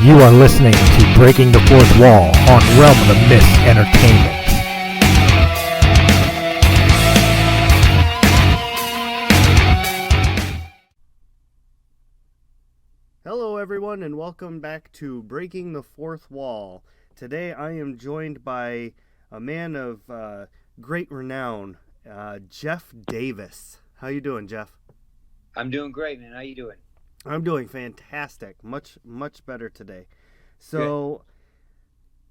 You are listening to Breaking the Fourth Wall on Realm of the Mist Entertainment. Hello everyone and welcome back to Breaking the Fourth Wall. Today I am joined by a man of great renown, Jeff Davis. How you doing, Jeff? I'm doing great, man. How you doing? I'm doing fantastic. Much better today. Good. So,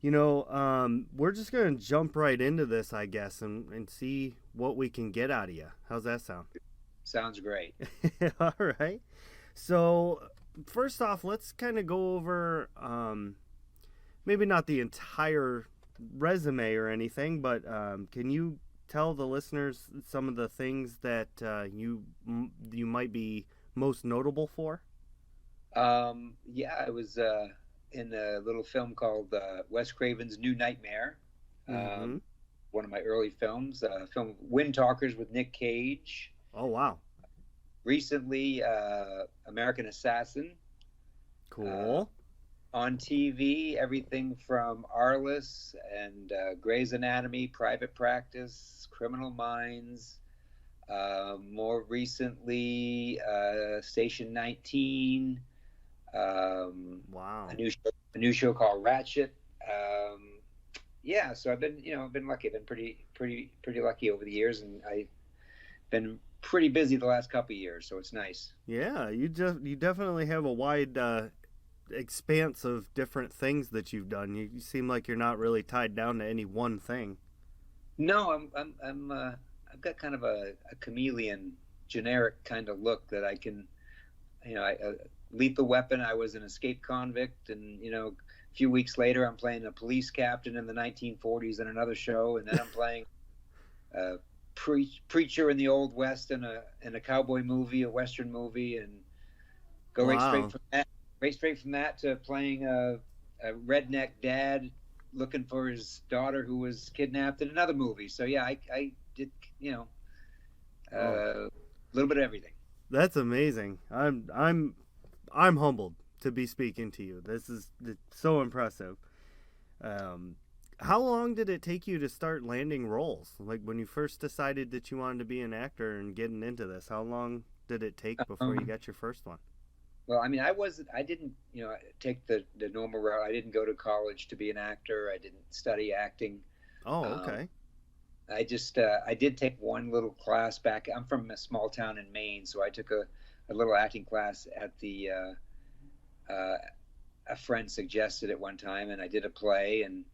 we're just going to jump right into this, I guess, and see what we can get out of you. How's that sound? Sounds great. All right. So, first off, let's kind of go over maybe not the entire resume or anything, but can you tell the listeners some of the things that you might be most notable for? Yeah, I was in a little film called Wes Craven's New Nightmare. Mm-hmm. One of my early films, film Wind Talkers with Nick Cage. Oh, wow. Recently, American Assassin. Cool. On TV, everything from Arliss and Grey's Anatomy, Private Practice, Criminal Minds. More recently, Station 19. Wow. A new show called Ratchet. Yeah, so I've been lucky. I've been pretty lucky over the years, and I've been pretty busy the last couple of years, so it's nice. Yeah, you definitely have a wide expanse of different things that you've done. You seem like you're not really tied down to any one thing. No, I've got kind of a chameleon, generic kind of look that I can, Lethal Weapon. I was an escaped convict, and a few weeks later, I'm playing a police captain in the 1940s in another show, and then I'm playing a preacher in the Old West in a cowboy movie, a Western movie, and go Wow. right straight from that to playing a redneck dad looking for his daughter who was kidnapped in another movie. So yeah, I did a little bit of everything. That's amazing. I'm humbled to be speaking to you. This is so impressive. How long did it take you to start landing roles? Like when you first decided that you wanted to be an actor and getting into this, how long did it take before you got your first one? Well, I mean, I didn't, take the normal route. I didn't go to college to be an actor. I didn't study acting. Oh, Um, okay. I did take one little class back. I'm from a small town in Maine, so I took a little acting class at a friend suggested at one time, and I did a play, and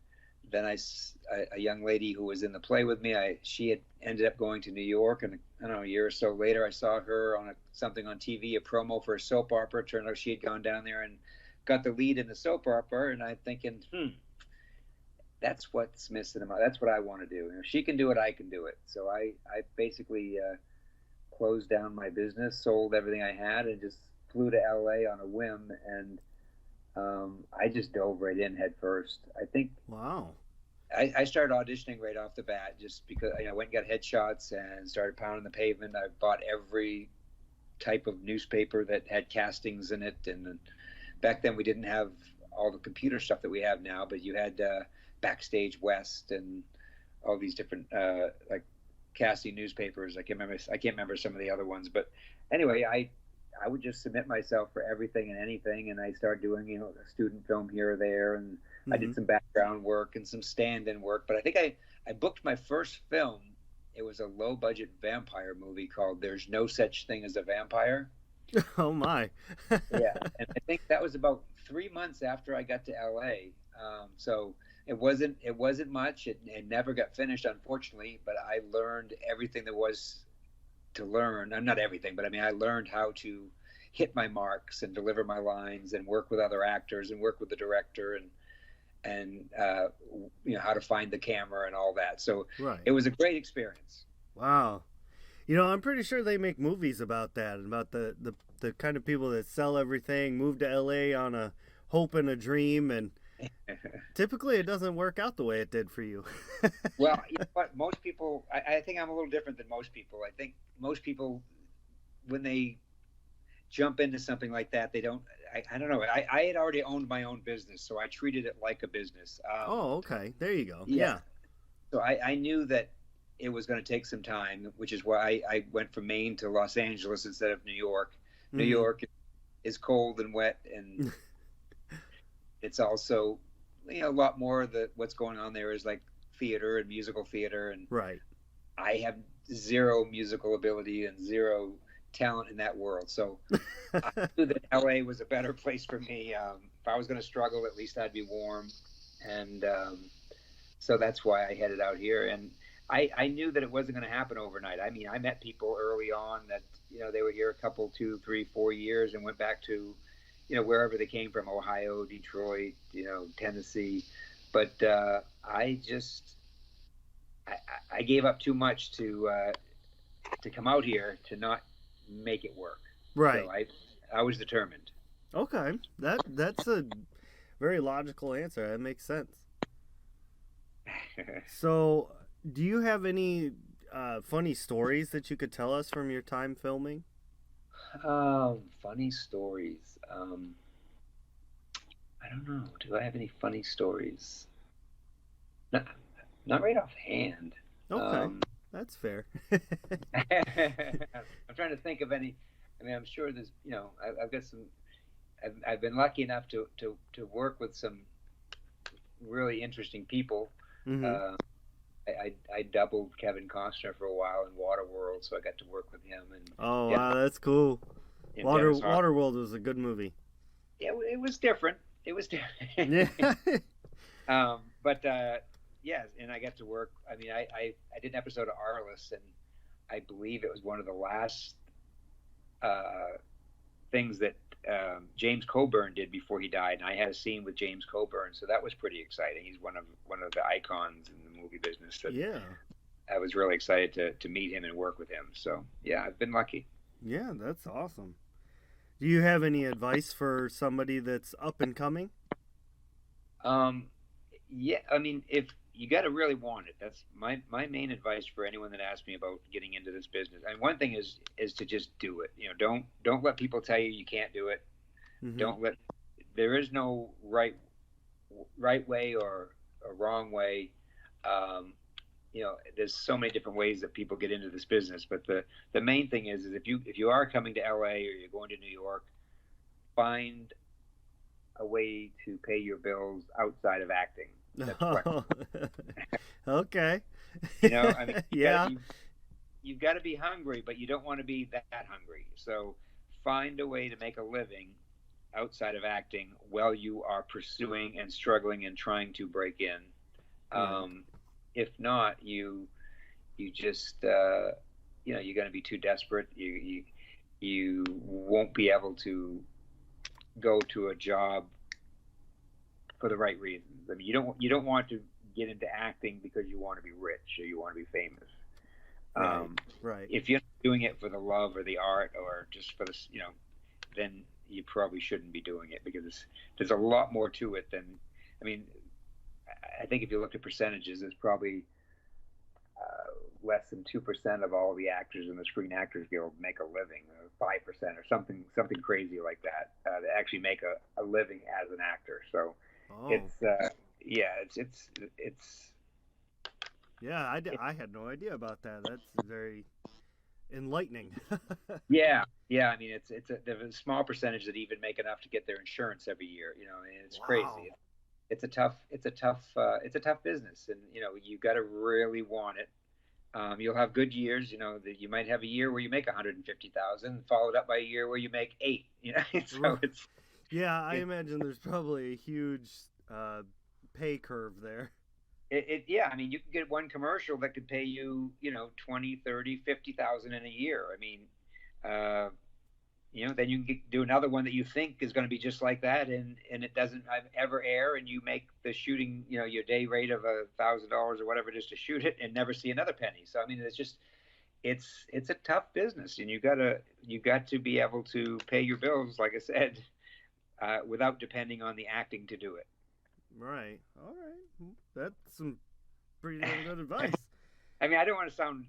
then a young lady who was in the play with me, she had ended up going to New York, and I don't know, a year or so later, I saw her on something on TV, a promo for a soap opera. Turned out she had gone down there and got the lead in the soap opera, and I'm thinking, that's what's missing. That's what I want to do. If she can do it, I can do it. So I basically closed down my business, sold everything I had, and just flew to LA on a whim, and I just dove right in head first. I think Wow. I started auditioning right off the bat just because I went and got headshots and started pounding the pavement. I bought every type of newspaper that had castings in it, and back then we didn't have all the computer stuff that we have now, but you had Backstage West and all these different like casting newspapers. I can't remember some of the other ones, but anyway, I would just submit myself for everything and anything, and I started doing a student film here or there, and I Mm-hmm. did some background work and some stand-in work. But I think I booked my first film. It was a low-budget vampire movie called "There's No Such Thing as a Vampire." Oh my. Yeah, and I think that was about 3 months after I got to LA. So it wasn't much. It never got finished, unfortunately. But I learned everything there was to learn. Not everything, but I mean, I learned how to hit my marks and deliver my lines and work with other actors and work with the director and how to find the camera and all that. So Right. it was a great experience. Wow. I'm pretty sure they make movies about that, about the kind of people that sell everything, move to LA on a hope and a dream, and typically it doesn't work out the way it did for you. Well, you know what? Most people, I think I'm a little different than most people. I think most people, when they jump into something like that, they don't. I don't know. I had already owned my own business, so I treated it like a business. Oh, okay. There you go. Yeah. Yeah. So I knew that it was going to take some time, which is why I went from Maine to Los Angeles instead of New York. New Mm-hmm. York is cold and wet, and it's also, a lot more of what's going on there is like theater and musical theater, and Right. I have zero musical ability and zero talent in that world. So I knew that LA was a better place for me. If I was going to struggle, at least I'd be warm, and so that's why I headed out here. And I knew that it wasn't going to happen overnight. I mean, I met people early on that they were here a couple, 2, 3, 4 years, and went back to wherever they came from, Ohio, Detroit, Tennessee. But I just I gave up too much to come out here to not make it work. Right. So I was determined. Okay. That's a very logical answer. That makes sense. So, do you have any funny stories that you could tell us from your time filming? Funny stories. I don't know. Do I have any funny stories? Not, not right offhand. Okay. That's fair. I'm trying to think of any. I mean, I'm sure there's. I've got some. I've been lucky enough to work with some really interesting people. Mm-hmm. I doubled Kevin Costner for a while in Waterworld, so I got to work with him. And Oh, yeah, wow, that's cool. and Dennis Hopper. Waterworld was a good movie. Yeah, it was different. It was different. Yeah. But yes, and I got to work. I mean, I did an episode of Arliss, and I believe it was one of the last things that James Coburn did before he died. And I had a scene with James Coburn, so that was pretty exciting. He's one of the icons in the movie business. Yeah. I was really excited to meet him and work with him. So yeah, I've been lucky. Yeah, that's awesome. Do you have any advice for somebody that's up and coming? Yeah, I mean, if you got to really want it, that's my main advice for anyone that asks me about getting into this business. And one thing is to just do it. Don't let people tell you you can't do it. Mm-hmm. There is no right way or a wrong way. There's so many different ways that people get into this business, but the main thing is if you are coming to LA or you're going to New York, find a way to pay your bills outside of acting. That's Oh. Okay. I mean, Yeah. you've got to be hungry, but you don't want to be that hungry. So find a way to make a living outside of acting while you are pursuing and struggling and trying to break in. If not, you just you're going to be too desperate. You won't be able to go to a job for the right reasons. I mean, you don't want to get into acting because you want to be rich or you want to be famous. Right. If you're not doing it for the love or the art or just for the, then you probably shouldn't be doing it, because there's a lot more to it than, I mean, I think if you look at percentages, there's probably less than 2% of all the actors in the Screen Actors Guild make a living, 5% or something crazy like that, that actually make a living as an actor. So it's yeah, I had no idea about that. That's very enlightening. yeah. I mean, there's a small percentage that even make enough to get their insurance every year. And it's crazy. It's a tough business, and you got to really want it. You'll have good years. That you might have a year where you make 150,000, followed up by a year where you make 8. So it's. Yeah, I imagine there's probably a huge pay curve there. Yeah, I mean, you can get one commercial that could pay you, 20, 30, 50,000 in a year. I mean, then you can do another one that you think is going to be just like that, and it doesn't ever air, and you make the shooting, your day rate of $1,000 or whatever it is to shoot it, and never see another penny. So I mean, it's a tough business, and you got to be able to pay your bills, like I said, without depending on the acting to do it. Right. All right. That's some pretty damn good advice. I mean, I don't want to sound,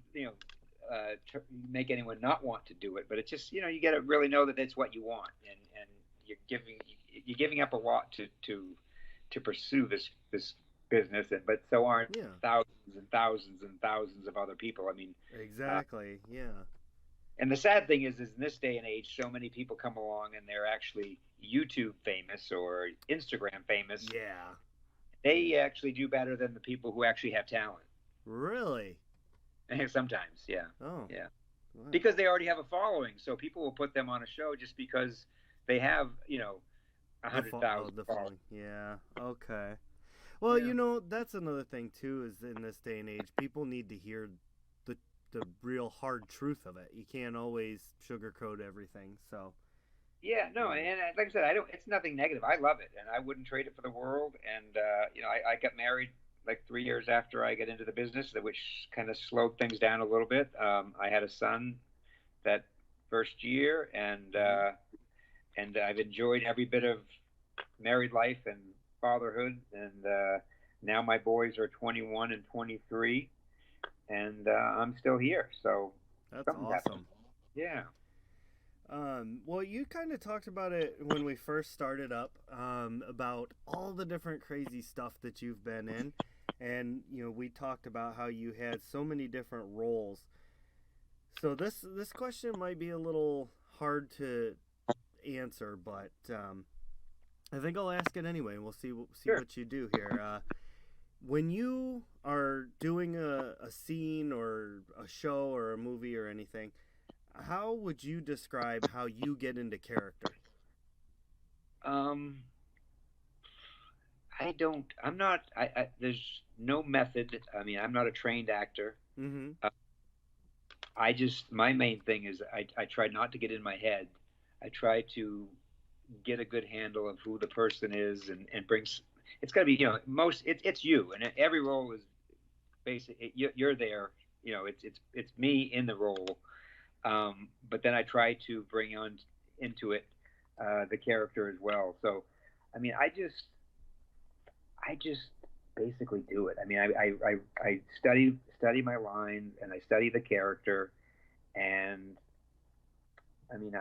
make anyone not want to do it, but it's just, you got to really know that it's what you want, and you're giving up a lot to pursue this business, but so aren't Yeah. thousands and thousands and thousands of other people. I mean, Exactly. Yeah. and the sad thing is in this day and age, so many people come along and they're actually YouTube famous or Instagram famous. Yeah. They actually do better than the people who actually have talent. Really? Sometimes, yeah, Oh. yeah, Wow. because they already have a following, so people will put them on a show just because they have, 100,000 The followers. phone. Yeah. Okay. Well, Yeah. that's another thing too. Is in this day and age, people need to hear the real hard truth of it. You can't always sugarcoat everything. So. Yeah, no, Um, and like I said, I don't. It's nothing negative. I love it, and I wouldn't trade it for the world. And I got married like 3 years after I got into the business, which kind of slowed things down a little bit. I had a son that first year, mhm. and I've enjoyed every bit of married life and fatherhood. And now my boys are 21 and 23, and I'm still here. So That's something's happened. awesome. Yeah. Well, you kind of talked about it when we first started up, about all the different crazy stuff that you've been in. And, we talked about how you had so many different roles. So this question might be a little hard to answer, but I think I'll ask it anyway, and we'll see Sure. what you do here. When you are doing a scene or a show or a movie or anything, how would you describe how you get into character? Um, I don't. I'm not. There's no method. I mean, I'm not a trained actor. Mm-hmm. Uh, I just. My main thing is I try not to get in my head. I try to get a good handle of who the person is and brings. It's got to be most. It's you, and every role is basic. You're there. It's me in the role. But then I try to bring on into it the character as well. So, I mean, I just basically do it. I mean, I study my lines and I study the character, and I mean,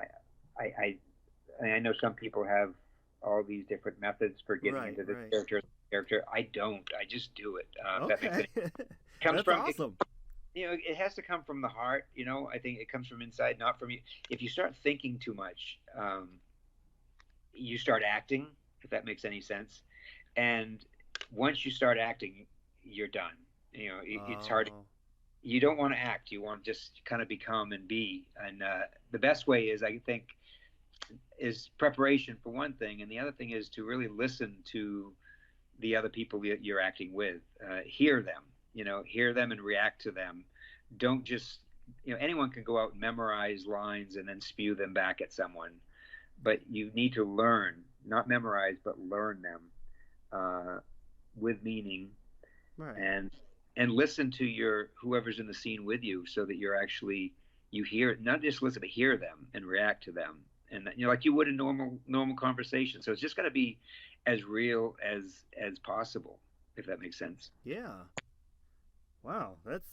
I know some people have all these different methods for getting Right, into this right. character. I don't. I just do it. If that makes Okay. sense. Comes That's from it. awesome. It has to come from the heart. I think it comes from inside, not from you. If you start thinking too much, you start acting. If that makes any sense, and once you start acting, you're done. It's hard. Oh, You don't want to act. You want to just kind of become and be. And the best way is, I think, is preparation for one thing, and the other thing is to really listen to the other people that you're acting with. Hear them. Hear them and react to them. Don't just. Anyone can go out and memorize lines and then spew them back at someone, but you need to learn, not memorize, but learn them uh, with meaning, right. and listen to your whoever's in the scene with you, so that you hear, not just listen, but hear them and react to them, and like you would in normal conversation. So it's just got to be as real as possible, if that makes sense. Yeah. Wow, that's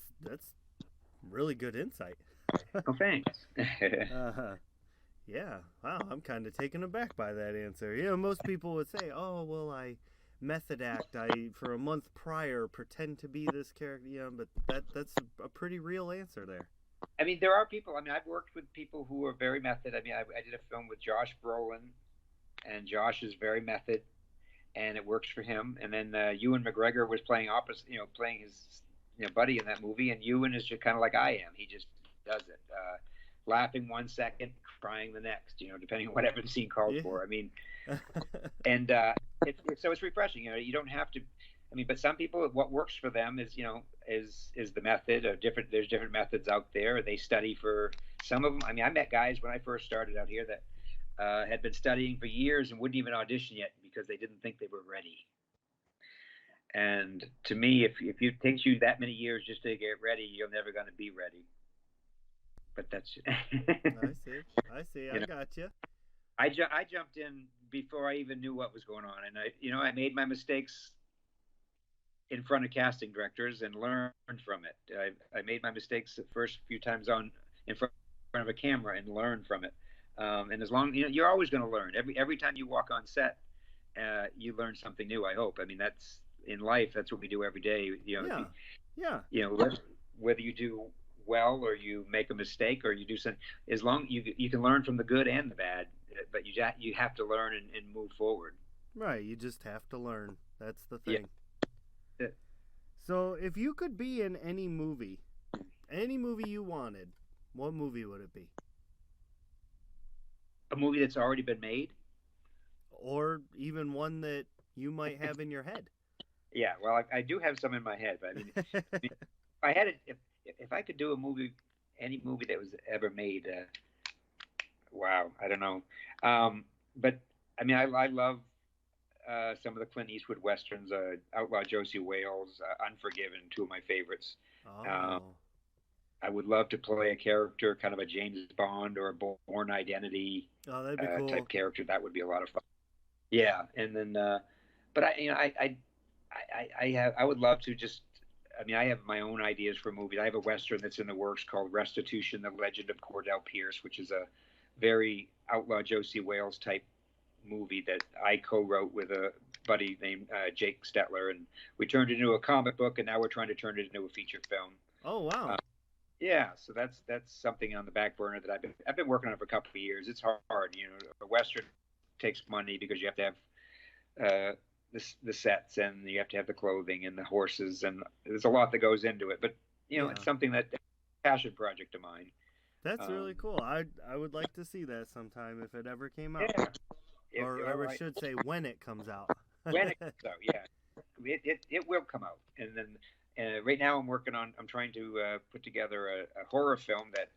really good insight. Oh, thanks. uh, yeah. Wow, I'm kind of taken aback by that answer. Most people would say, "Oh, well, I method act. I for a month prior pretend to be this character." But that's a pretty real answer there. I mean, there are people. I mean, I've worked with people who are very method. I mean, I did a film with Josh Brolin, and Josh is very method, and it works for him. And then Ewan McGregor was playing opposite, playing his buddy in that movie, and Ewan is just kind of like I am. He just does it, laughing 1 second, crying the next, depending on whatever the scene calls Yeah. for. I mean, and it's refreshing. You don't have to. I mean, but some people, what works for them is the method. There's different methods out there. They study for some of them. I mean, I met guys when I first started out here that had been studying for years and wouldn't even audition yet because they didn't think they were ready. And to me, if it takes you that many years just to get ready, you're never going to be ready. But that's I see. I see. you I know, got you. I jumped in before I even knew what was going on, and I made my mistakes in front of casting directors and learned from it. I made my mistakes the first few times on in front of a camera and learned from it. And as long you're always going to learn. Every time you walk on set, you learn something new. I hope. I mean, that's in life. That's what we do every day. Yeah. Yeah. Whether you do well or you make a mistake or you do something, as long you can learn from the good and the bad, but you have to learn and move forward. Right. You just have to learn. That's the Yeah. thing. So, if you could be in any movie you wanted, what movie would it be? A movie that's already been made. Or even one that you might have in your head? Yeah, well, I do have some in my head, but if I had it, if I could do a movie, any movie that was ever made, wow, I don't know. But I mean, I love some of the Clint Eastwood westerns, Outlaw Josie Wales, Unforgiven, two of my favorites. Um, Oh. I would love to play a character, kind of a James Bond or a Bourne Identity Oh, that'd be cool. type character. That would be a lot of fun. Yeah, and then, but I would love to just. I mean, I have my own ideas for movies. I have a western that's in the works called Restitution: The Legend of Cordell Pierce, which is a very Outlaw Josie Wales type movie that I co-wrote with a buddy named Jake Stetler, and we turned it into a comic book, and now we're trying to turn it into a feature film. Oh, wow. Yeah, so that's something on the back burner that I've been working on for a couple of years. It's hard, A western takes money because you have to have the sets and you have to have the clothing and the horses and there's a lot that goes into it. But Yeah. it's something that passion project of mine. That's really cool. I would like to see that sometime if it ever came out. Yeah, Or I should say when it comes out. when it comes out, yeah, it will come out. And then right now I'm trying to put together a horror film that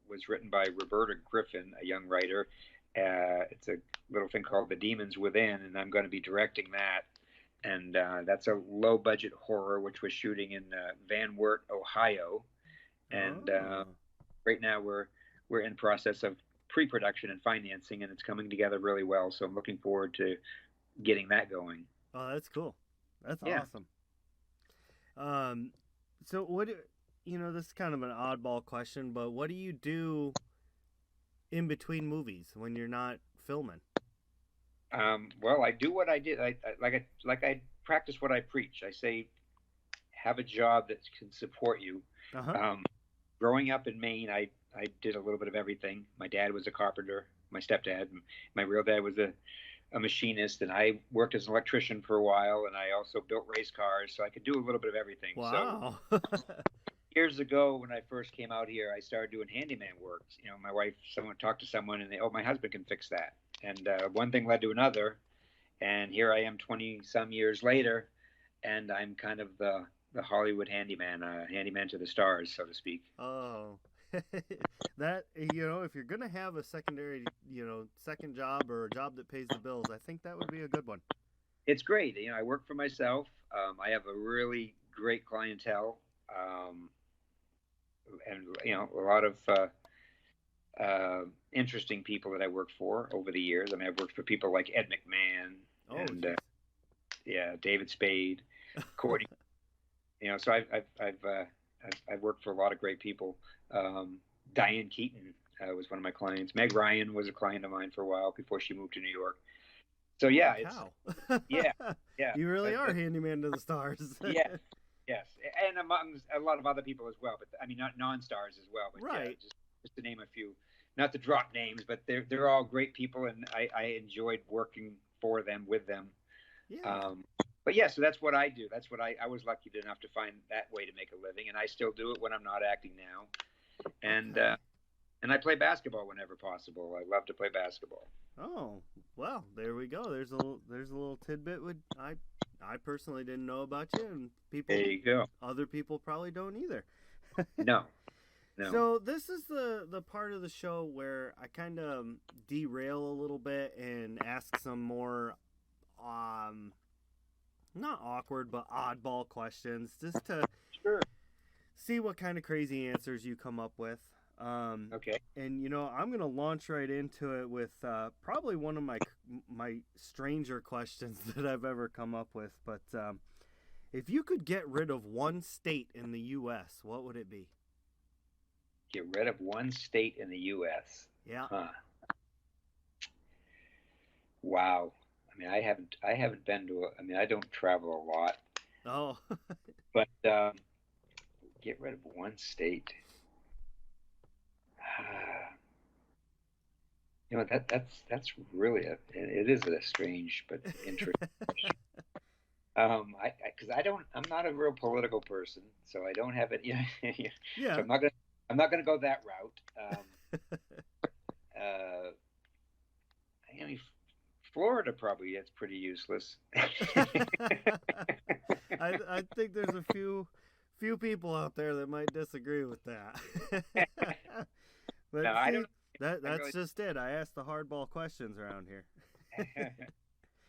was written by Roberta Griffin, a young writer. It's a little thing called The Demons Within, and I'm going to be directing that. And that's a low budget horror, which was shooting in Van Wert, Ohio. And right now we're in process of pre-production and financing, and it's coming together really well. So I'm looking forward to getting that going. Oh, that's cool. That's Yeah. awesome. So this is kind of an oddball question, but what do you do in between movies when you're not filming? Well, I do what I did. I practice what I preach. I say, have a job that can support you. Uh-huh. Growing up in Maine, I did a little bit of everything. My dad was a carpenter. My stepdad, my real dad was a machinist, and I worked as an electrician for a while, and I also built race cars, so I could do a little bit of everything. Wow. So years ago, when I first came out here, I started doing handyman work. My wife, someone talked to someone, and my husband can fix that. And one thing led to another, and here I am 20 some years later, and I'm kind of the Hollywood handyman, handyman to the stars, so to speak. Oh. That, if you're going to have a secondary, second job or a job that pays the bills, I think that would be a good one. It's great. I work for myself. I have a really great clientele. And a lot of interesting people that I worked for over the years. I mean, I've worked for people like Ed McMahon and David Spade, Courtney. So I've worked for a lot of great people. Diane Keaton was one of my clients. Meg Ryan was a client of mine for a while before she moved to New York. So yeah, yeah. You really are handyman to the stars. Yes, and among a lot of other people as well. But I mean, not non-stars as well. But right. Yeah, just to name a few, not to drop names, but they're all great people, and I enjoyed working for them, with them. Yeah. But yeah, so that's what I do. That's what I was lucky enough to find that way to make a living, and I still do it when I'm not acting now. And and I play basketball whenever possible. I love to play basketball. Oh, well, there we go. There's a little tidbit I personally didn't know about you, and There you go. Other people probably don't either. No. So this is the part of the show where I kind of derail a little bit and ask some more, not awkward, but oddball questions, just to see what kind of crazy answers you come up with. Okay. And I'm gonna launch right into it with probably one of my stranger questions that I've ever come up with. But If you could get rid of one state in the U.S., what would it be? Get rid of one state in the U.S. Yeah. Huh. Wow. I mean, I haven't been to. I mean, I don't travel a lot, Oh, but get rid of one state. That's really it is a strange but interesting. Because I'm not a real political person, so I don't have it. So yeah. I'm not gonna go that route. Uh, I mean, Florida probably is pretty useless. I think there's a few people out there that might disagree with that. No, But I see, don't. I that's really. just it. I ask the hardball questions around here.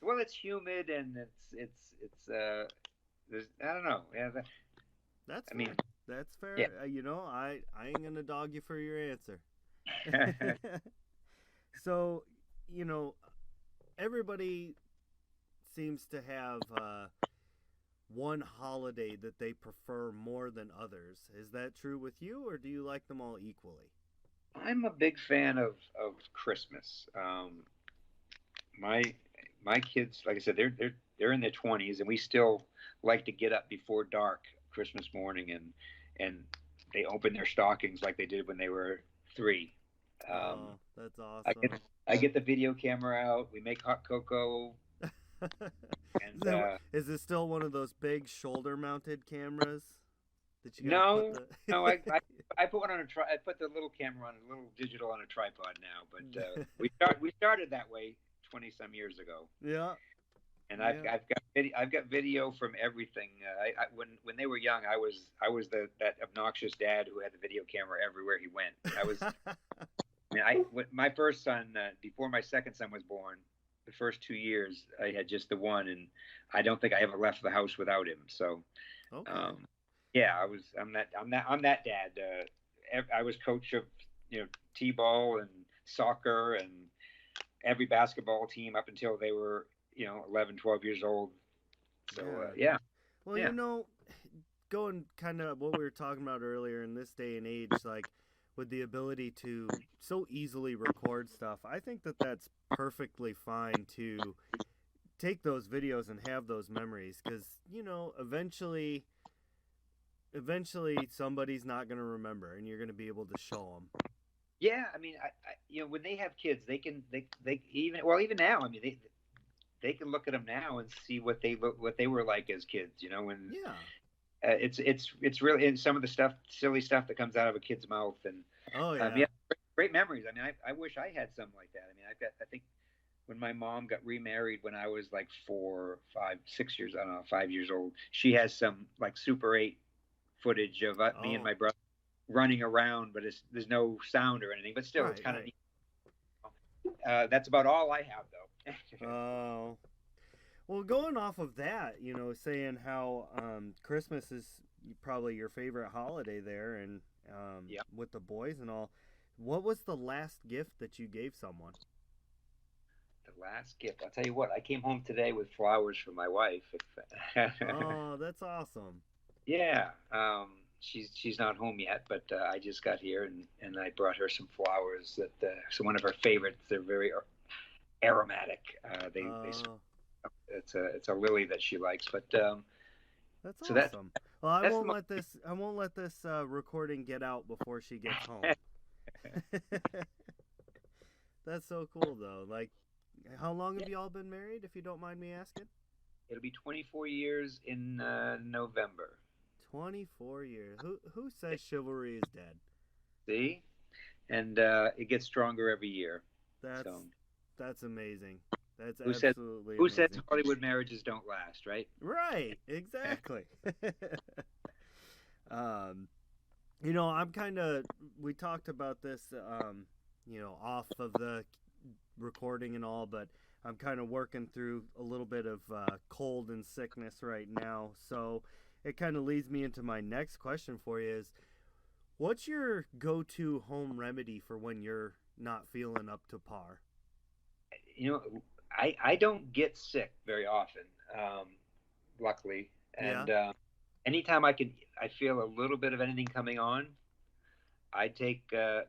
Well, it's humid and I don't know. Yeah, That's I mean, fair. That's yeah. fair. I ain't gonna dog you for your answer. So, you know, everybody seems to have one holiday that they prefer more than others. Is that true with you, or do you like them all equally? I'm a big fan of Christmas. My my kids, like I said, they're in their 20s, and we still like to get up before dark Christmas morning, and they open their stockings like they did when they were 3. Um, Oh, that's I get awesome. I get the video camera out. We make hot cocoa, and So, is it still one of those big shoulder-mounted cameras that you got to put no, the? no, I put one on a I put the little camera on a little digital on a tripod now, but we started that way 20 some years ago. Yeah, And yeah. I've got video from everything. When they were young, I was that obnoxious dad who had the video camera everywhere he went. I mean, my first son, before my second son was born, the first 2 years I had just the one, and I don't think I ever left the house without him. So Okay. um, yeah, I'm that dad. I was coach of t-ball and soccer and every basketball team up until they were 11, 12 years old. So Yeah. yeah, Well, yeah, going kind of what we were talking about earlier in this day and age, like with the ability to so easily record stuff, I think that that's perfectly fine to take those videos and have those memories because, eventually somebody's not going to remember and you're going to be able to show them. yeah. I mean, when they have kids, they even well even now. I mean, they can look at them now and see what they were like as kids. When Yeah. it's really and some of the stuff, silly stuff that comes out of a kid's mouth, and Oh, yeah, yeah. great memories. I mean, I wish I had something like that. I mean, I think when my mom got remarried when I was like 4, 5, 6 years, I don't know, 5 years old, she has some like Super 8 footage of me and Oh, my brother running around, but there's no sound or anything. But still, it's right, kind of right. neat. That's about all I have, though. Oh. Well, going off of that, saying how Christmas is probably your favorite holiday there and Yeah, with the boys and all, what was the last gift that you gave someone? the last gift. I'll tell you what. I came home today with flowers for my wife. Oh, that's awesome. Yeah, she's not home yet, but I just got here and I brought her some flowers that so one of her favorites. They're very aromatic. They Oh, it's a lily that she likes, but that's so that awesome. Well, that's the most. I won't let this recording get out before she gets home. That's so cool though. Like, how long Yeah, have you all been married, if you don't mind me asking? it'll be 24 years in November. 24 years. Who says chivalry is dead? See, and it gets stronger every year. That's So that's amazing. That's who says absolutely who says amazing. Hollywood marriages don't last, right? Right, exactly. um, I'm kind of we talked about this off of the recording and all, but I'm kind of working through a little bit of cold and sickness right now. So it kind of leads me into my next question for you is what's your go-to home remedy for when you're not feeling up to par? I don't get sick very often, luckily. Yeah. And anytime I feel a little bit of anything coming on, I take, I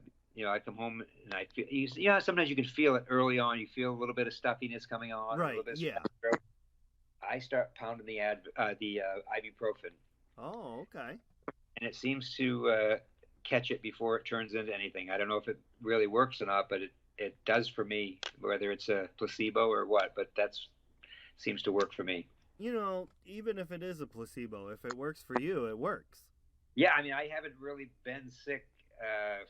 come home and I feel, sometimes you can feel it early on. You feel a little bit of stuffiness coming on, or a little Right. bit of Yeah. scratchy throat. I start pounding the ibuprofen, Oh, okay. and it seems to catch it before it turns into anything. I don't know if it really works or not, but it does for me, whether it's a placebo or what. But that's seems to work for me. Even if it is a placebo, if it works for you, it works. Yeah, I mean, I haven't really been sick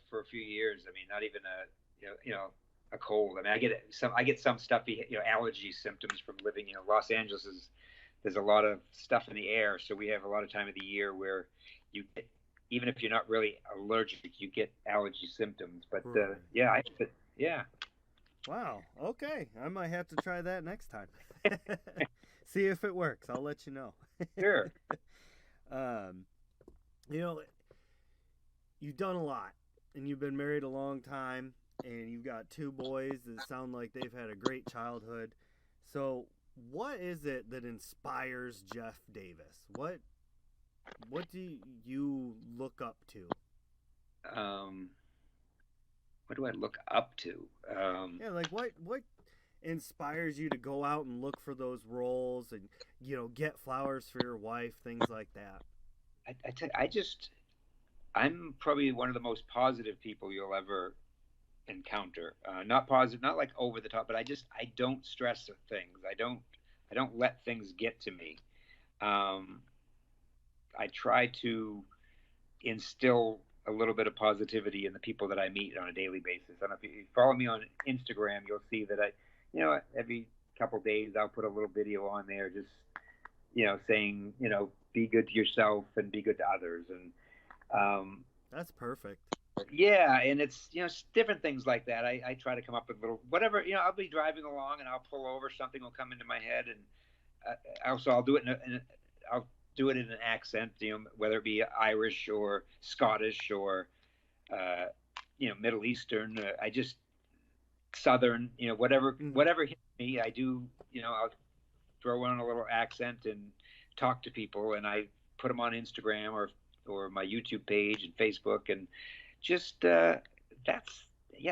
for a few years. I mean, not even a a cold. I mean, I get some stuffy allergy symptoms from living. Los Angeles is there's a lot of stuff in the air, so we have a lot of time of the year where you get, even if you're not really allergic, you get allergy symptoms. But Right. yeah. Wow. Okay. I might have to try that next time. See if it works. I'll let you know. Sure. um, you know, you've done a lot, and you've been married a long time, and you've got two boys that sound like they've had a great childhood. So, what is it that inspires Jeff Davis? What do you look up to? Um, what do I look up to? Yeah, like what inspires you to go out and look for those roles and get flowers for your wife, things like that. I just I'm probably one of the most positive people you'll ever encounter. Not positive, not like over the top, but I don't stress things. I don't let things get to me. Um, I try to instill a little bit of positivity in the people that I meet on a daily basis. I don't know if you follow me on Instagram, you'll see that every couple of days I'll put a little video on there, just saying be good to yourself and be good to others, and um, That's perfect. yeah, and it's different things like that. I try to come up with little whatever. I'll be driving along and I'll pull over, something will come into my head, and also I'll do it I'll do it in an accent, whether it be Irish or Scottish or uh, Middle Eastern. I just Southern, Mm-hmm. whatever hits me, I do. I'll throw in a little accent and talk to people, and I put them on Instagram or my YouTube page and Facebook, and just that's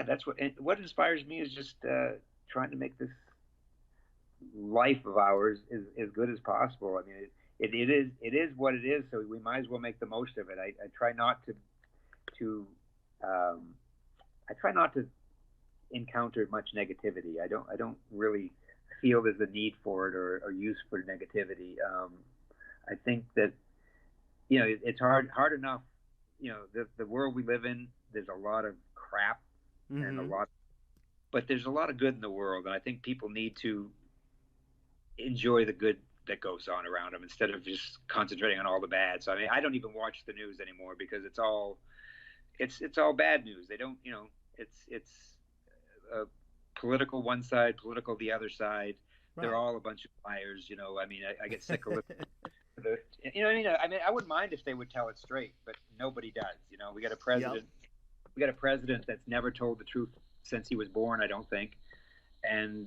that's what inspires me is just trying to make this life of ours as good as possible. I mean, it is what it is, so we might as well make the most of it. I try not to um, I try not to encounter much negativity. I don't really feel there's a need for it or use for negativity. I think that it's hard enough. The world we live in. There's a lot of crap and Mm-hmm. but there's a lot of good in the world, and I think people need to enjoy the good that goes on around them instead of just concentrating on all the bad. So I mean, I don't even watch the news anymore because it's all bad news. They don't, it's political one side, political the other side. They're Right. all a bunch of liars. I mean, I get sick of the, what I mean. I mean, I wouldn't mind if they would tell it straight, but nobody does. Yep. We got a president that's never told the truth since he was born. I don't think, and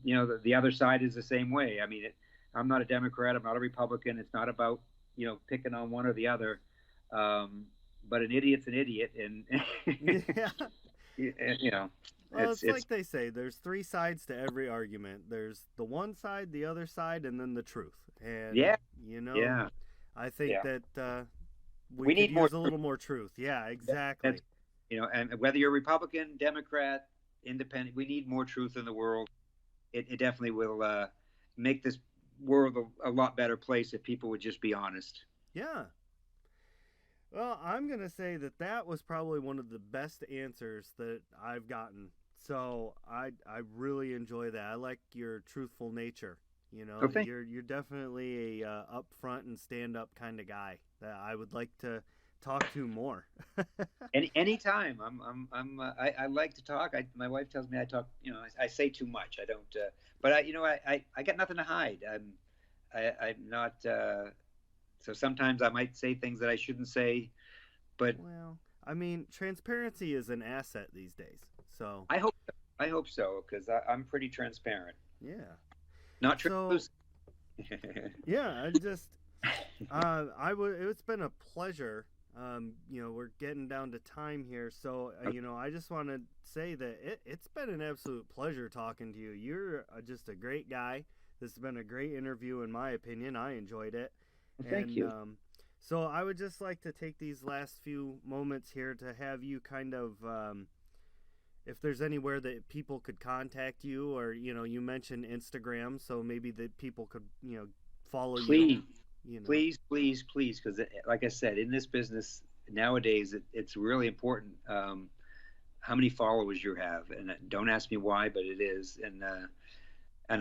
the other side is the same way. I mean, I'm not a Democrat. I'm not a Republican. It's not about picking on one or the other. But an idiot's an idiot, and Yeah. you know, Well, it's it's like they say, there's three sides to every argument. There's the one side, the other side, and then the truth. And, yeah, yeah, I think yeah. that we We could need more use a truth. little more truth. Yeah, That's exactly. and whether you're Republican, Democrat, Independent, we need more truth in the world. It definitely will make this world a lot better place if people would just be honest. Yeah. Well, I'm going to say that that was probably one of the best answers that I've gotten. So I really enjoy that. I like your truthful nature. So thank You're definitely a upfront and stand up kind of guy that I would like to talk to more. anytime. I like to talk. My wife tells me I talk. I say too much. I don't. But I got nothing to hide. I'm not. So sometimes I might say things that I shouldn't say. But Well, I mean, transparency is an asset these days. So, I hope I hope so because I'm pretty transparent. yeah. Not So, translucent. yeah, I just It's been a pleasure. We're getting down to time here, so I just want to say that it's been an absolute pleasure talking to you. You're just a great guy. This has been a great interview, in my opinion. I enjoyed it, Well, thank and you. so I would just like to take these last few moments here to have you kind of, if there's anywhere that people could contact you, or you mentioned Instagram, so maybe that people could follow you. Please, You know. please, because like I said, in this business nowadays, it's really important how many followers you have, and don't ask me why, but it is, and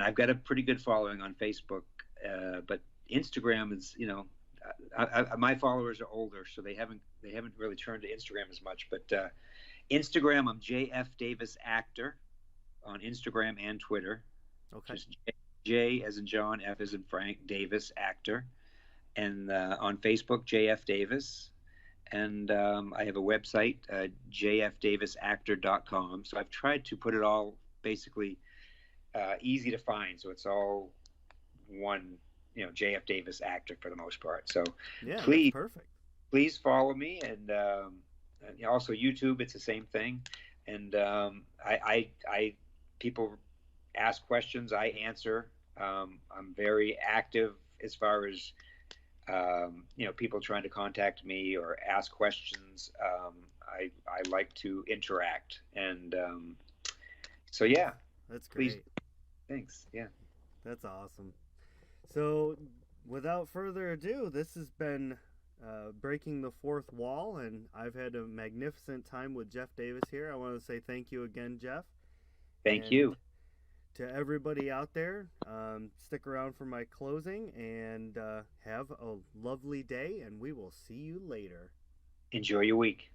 I've got a pretty good following on Facebook, but Instagram is, my followers are older, so they haven't really turned to Instagram as much. But Instagram, I'm JF Davis Actor on Instagram and Twitter. Okay. Just J as in John, F as in Frank, Davis Actor, and on Facebook, JF Davis. And I have a website, jfdavisactor.com. So I've tried to put it all basically easy to find. So it's all one, JF Davis Actor for the most part. So Yeah, that's please, perfect. please follow me. And also YouTube, it's the same thing. And people ask questions, I answer. I'm very active as far as people trying to contact me or ask questions. I like to interact, and so yeah, That's please, great. thanks. Yeah, That's awesome. So, without further ado, this has been Breaking the Fourth Wall, and I've had a magnificent time with Jeff Davis here. I want to say thank you again, Jeff. thank And you. to everybody out there, stick around for my closing and have a lovely day, and we will see you later. Enjoy your week.